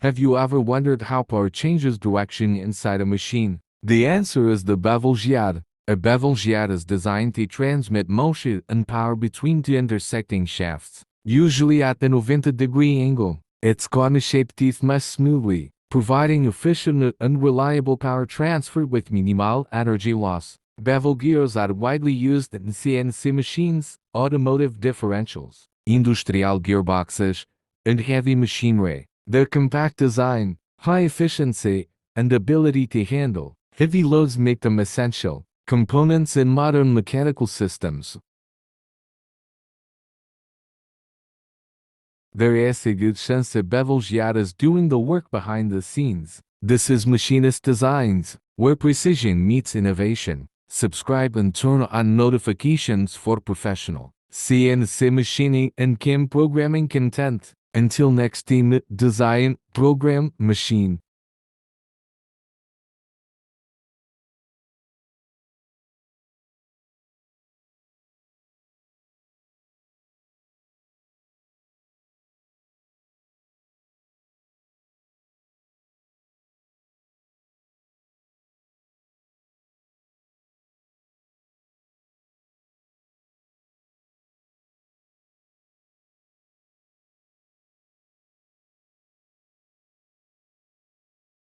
Have you ever wondered how power changes direction inside a machine? The answer is the bevel gear. A bevel gear is designed to transmit motion and power between two intersecting shafts, usually at a 90-degree angle. Its cone-shaped teeth mesh smoothly, providing efficient and reliable power transfer with minimal energy loss. Bevel gears are widely used in CNC machines, automotive differentials, industrial gearboxes, and heavy machinery. Their compact design, high efficiency, and ability to handle heavy loads make them essential components in modern mechanical systems. There is a good chance that bevel gear is doing the work behind the scenes. This is Machinist Designs, where precision meets innovation. Subscribe and turn on notifications for professional CNC machining and CAM programming content. Until next time, design, program, machine.